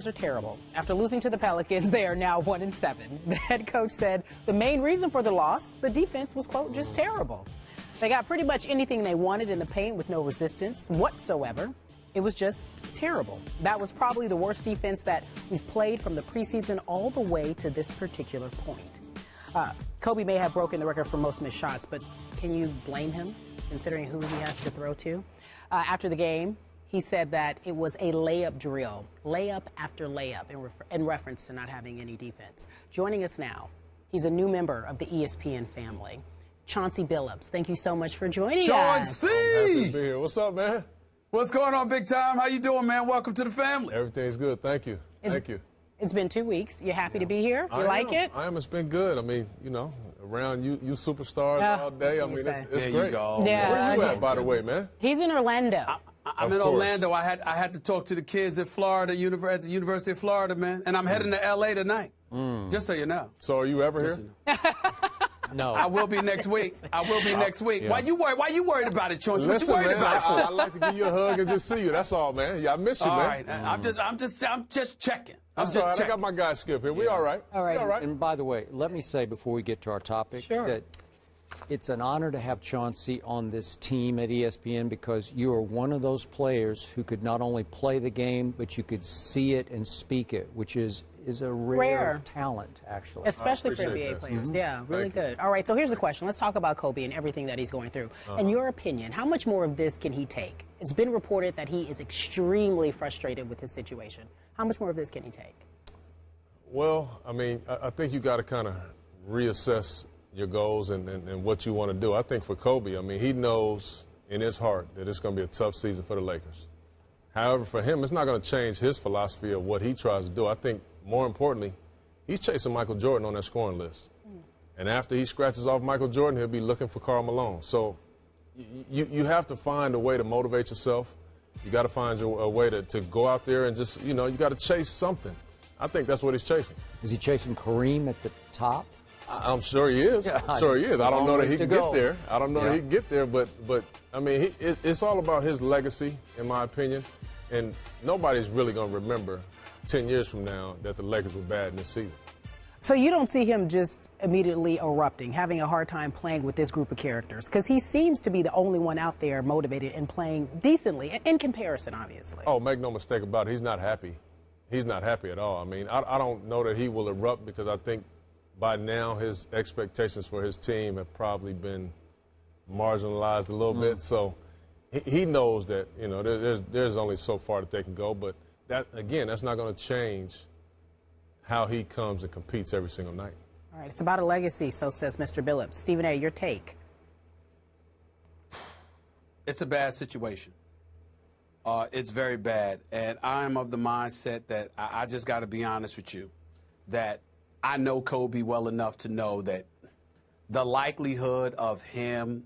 are terrible. After losing to the Pelicans, they are now 1-7. The head coach said the main reason for the loss, the defense was, quote, just terrible. They got pretty much anything they wanted in the paint with no resistance whatsoever. It was just terrible. That was probably the worst defense that we've played from the preseason all the way to this particular point. Kobe may have broken the record for most missed shots, but can you blame him considering who he has to throw to? After the game, he said that it was a layup drill, layup after layup, in reference to not having any defense. Joining us now, he's a new member of the ESPN family, Chauncey Billups. Thank you so much for joining us. Chauncey! I'm happy to be here. What's up, man? What's going on, big time? How you doing, man? Welcome to the family. Everything's good. Thank you. Thank you. It's been 2 weeks. You happy to be here? You like it? I am. It's been good. I mean, you know, around you superstars all day. I mean, it's there great. You go. Yeah. Where you at, by the way, man? He's in Orlando. I'm in Orlando. I had to talk to the kids at Florida, at the University of Florida, man. And I'm heading to L.A. tonight. Just so you know. So are you ever here? You know. No. I will be next week. Yeah. Why you worried about it, Chauncey? Listen, what you worried man, about it for? I'd like to give you a hug and just see you. That's all, man. Yeah, I miss you, all man. Right. I'm just checking. I'm just checking. I got my guy Skip here. We all right. All right. We all right. And by the way, let me say before we get to our topic that it's an honor to have Chauncey on this team at ESPN because you are one of those players who could not only play the game, but you could see it and speak it, which is a rare talent, actually. Especially for NBA players. Yeah, really good. All right, so here's the question. Let's talk about Kobe and everything that he's going through. In your opinion, how much more of this can he take? It's been reported that he is extremely frustrated with his situation. How much more of this can he take? Well, I mean, I think you got to kind of reassess your goals and what you want to do. I think for Kobe, I mean, he knows in his heart that it's going to be a tough season for the Lakers. However, for him, it's not going to change his philosophy of what he tries to do. I think, more importantly, he's chasing Michael Jordan on that scoring list. And after he scratches off Michael Jordan, he'll be looking for Karl Malone. So you have to find a way to motivate yourself. You got to find a way to go out there and just, you got to chase something. I think that's what he's chasing. Is he chasing Kareem at the top? I'm sure he is. Yeah, I'm sure he is. I don't know that he can get there. I don't know that he can get there, but I mean, it's all about his legacy, in my opinion. And nobody's really going to remember 10 years from now that the Lakers were bad in this season. So you don't see him just immediately erupting, having a hard time playing with this group of characters? Because he seems to be the only one out there motivated and playing decently, in comparison, obviously. Oh, make no mistake about it. He's not happy. He's not happy at all. I mean, I don't know that he will erupt because I think by now his expectations for his team have probably been marginalized a little bit. So he knows that, there's only so far that they can go. But, that again, that's not going to change how he comes and competes every single night. All right, it's about a legacy, so says Mr. Billups. Stephen A., your take. It's a bad situation. It's very bad. And I'm of the mindset that I just got to be honest with you, that I know Kobe well enough to know that the likelihood of him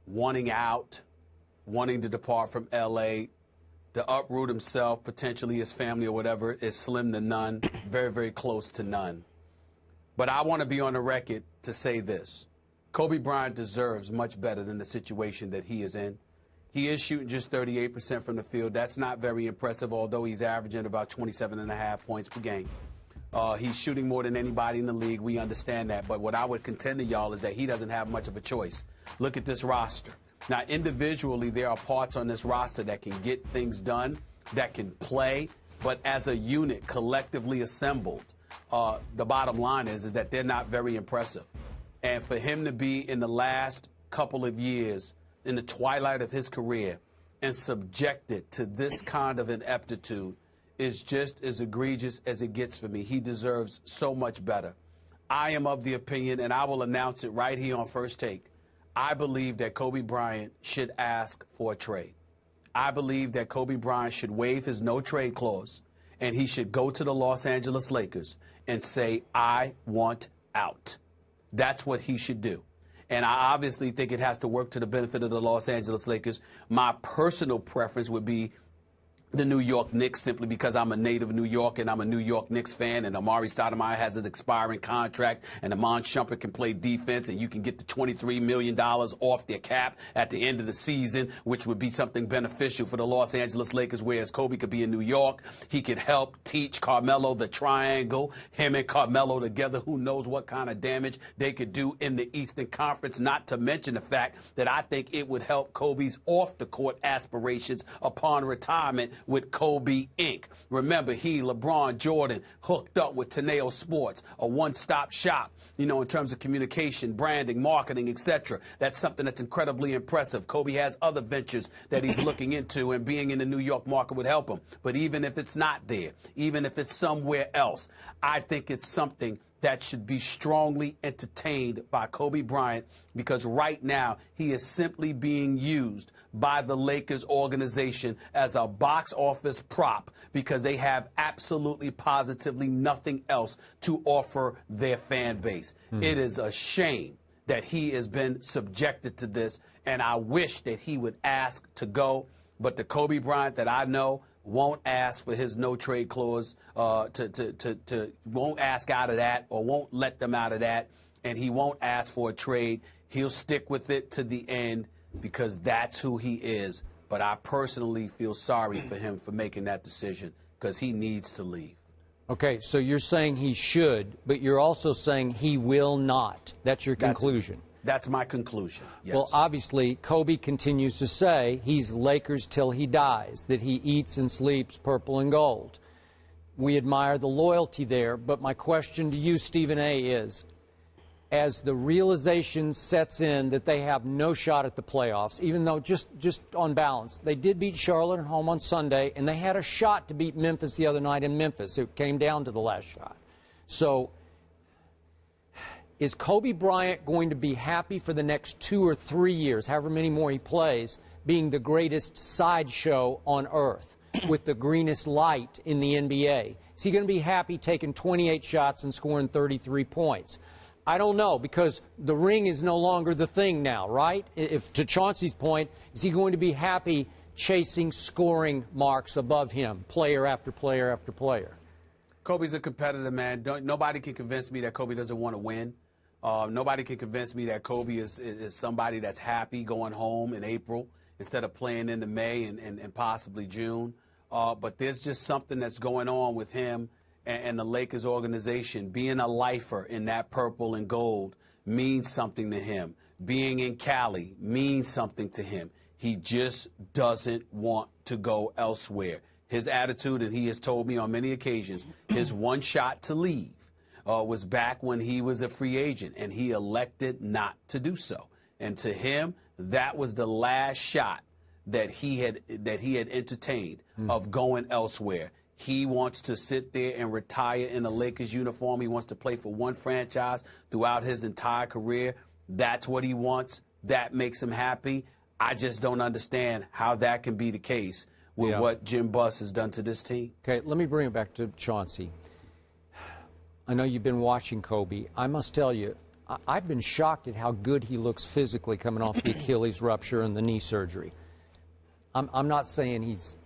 wanting out, wanting to depart from L.A., to uproot himself, potentially his family or whatever, is slim to none, very, very close to none. But I want to be on the record to say this. Kobe Bryant deserves much better than the situation that he is in. He is shooting just 38% from the field. That's not very impressive, although he's averaging about 27.5 points per game. He's shooting more than anybody in the league. We understand that. But what I would contend to y'all is that he doesn't have much of a choice. Look at this roster. Now, individually, there are parts on this roster that can get things done, that can play. But as a unit, collectively assembled, the bottom line is that they're not very impressive. And for him to be in the last couple of years, in the twilight of his career, and subjected to this kind of ineptitude is just as egregious as it gets for me. He deserves so much better. I am of the opinion, and I will announce it right here on First Take, I believe that Kobe Bryant should ask for a trade. I believe that Kobe Bryant should waive his no-trade clause, and he should go to the Los Angeles Lakers and say, I want out. That's what he should do. And I obviously think it has to work to the benefit of the Los Angeles Lakers. My personal preference would be the New York Knicks simply because I'm a native New Yorker and I'm a New York Knicks fan, and Amari Stoudemire has an expiring contract, and Amon Shumpert can play defense, and you can get the $23 million off their cap at the end of the season, which would be something beneficial for the Los Angeles Lakers, whereas Kobe could be in New York. He could help teach Carmelo the triangle. Him and Carmelo together, who knows what kind of damage they could do in the Eastern Conference, not to mention the fact that I think it would help Kobe's off-the-court aspirations upon retirement with Kobe Inc. Remember, he, LeBron, Jordan, hooked up with Teneo Sports, a one-stop shop, in terms of communication, branding, marketing, etc. That's something that's incredibly impressive. Kobe has other ventures that he's looking into, and being in the New York market would help him. But even if it's not there, even if it's somewhere else, I think it's something that should be strongly entertained by Kobe Bryant, because right now he is simply being used by the Lakers organization as a box office prop because they have absolutely positively nothing else to offer their fan base. It is a shame that he has been subjected to this, and I wish that he would ask to go, but the Kobe Bryant that I know won't ask for his no-trade clause, won't ask out of that or won't let them out of that, and he won't ask for a trade. He'll stick with it to the end because that's who he is. But I personally feel sorry for him for making that decision because he needs to leave. Okay, so you're saying he should, but you're also saying he will not. That's your conclusion. That's my conclusion, yes. Well, obviously, Kobe continues to say he's Lakers till he dies, that he eats and sleeps purple and gold. We admire the loyalty there, but my question to you, Stephen A., is, as the realization sets in that they have no shot at the playoffs, even though just on balance, they did beat Charlotte at home on Sunday, and they had a shot to beat Memphis the other night in Memphis. It came down to the last shot. So is Kobe Bryant going to be happy for the next 2 or 3 years, however many more he plays, being the greatest sideshow on earth with the greenest light in the NBA? Is he going to be happy taking 28 shots and scoring 33 points? I don't know, because the ring is no longer the thing now, right? If, to Chauncey's point, is he going to be happy chasing scoring marks above him, player after player after player? Kobe's a competitor, man. Nobody can convince me that Kobe doesn't want to win. Nobody can convince me that Kobe is somebody that's happy going home in April instead of playing into May and possibly June. But there's just something that's going on with him and the Lakers organization. Being a lifer in that purple and gold means something to him. Being in Cali means something to him. He just doesn't want to go elsewhere. His attitude, and he has told me on many occasions, his one shot to leave was back when he was a free agent, and he elected not to do so. And to him, that was the last shot that he had entertained of going elsewhere. He wants to sit there and retire in a Lakers uniform. He wants to play for one franchise throughout his entire career. That's what he wants. That makes him happy. I just don't understand how that can be the case with what Jim Buss has done to this team. Okay, let me bring it back to Chauncey. I know you've been watching Kobe. I must tell you, I've been shocked at how good he looks physically coming off the Achilles rupture and the knee surgery. I'm not saying he's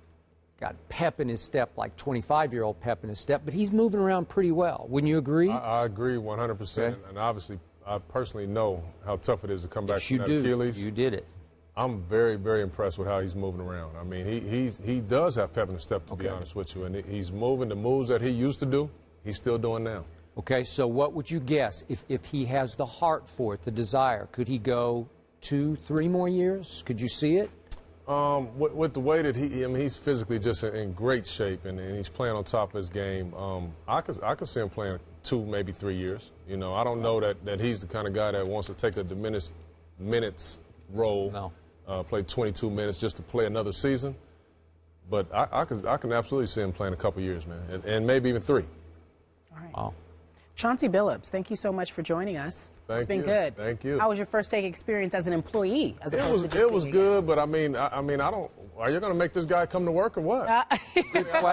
got pep in his step like 25-year-old pep in his step, but he's moving around pretty well. Wouldn't you agree? I agree 100%. Okay. And obviously, I personally know how tough it is to come back from that Achilles. You did it. I'm very, very impressed with how he's moving around. I mean, he does have pep in his step, to be honest with you. And he's moving the moves that he used to do, he's still doing now. Okay, so what would you guess if he has the heart for it, the desire? Could he go 2-3 more years? Could you see it? With the way that he's physically just in great shape, and he's playing on top of his game. I could see him playing 2, maybe 3 years. You know, I don't know that he's the kind of guy that wants to take a diminished minutes role, play 22 minutes just to play another season. But I can absolutely see him playing a couple years, man, and maybe even 3. All right. Wow. Chauncey Billups, thank you so much for joining us. It's been good. Thank you. How was your first take experience as an employee? It was good, but I mean, I don't. Are you going to make this guy come to work or what? I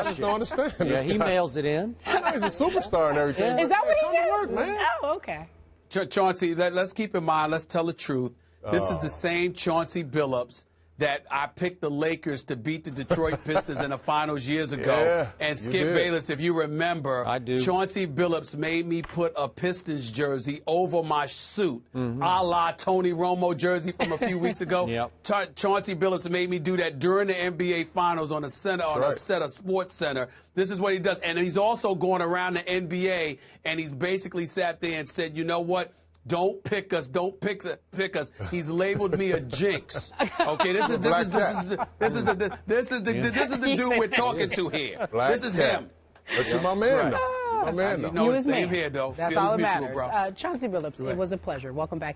just don't understand. Yeah, he mails it in. I know he's a superstar and everything. Is that what he does? Come to work, man. Oh, okay. Chauncey, let's keep in mind. Let's tell the truth. This is the same Chauncey Billups that I picked the Lakers to beat the Detroit Pistons in the finals years ago. Yeah, and Skip Bayless, if you remember, I do. Chauncey Billups made me put a Pistons jersey over my suit, a la Tony Romo jersey from a few weeks ago. Yep. Chauncey Billups made me do that during the NBA Finals on a set of Sports Center. This is what he does. And he's also going around the NBA, and he's basically sat there and said, you know what? Don't pick us. Don't pick us. He's labeled me a jinx. Okay, this is the dude we're talking to here. This is him. But you're my man, though. My man, though. No, same here, though. That's Feelings all that mutual, matters. bro. Chauncey Billups, it was a pleasure. Welcome back.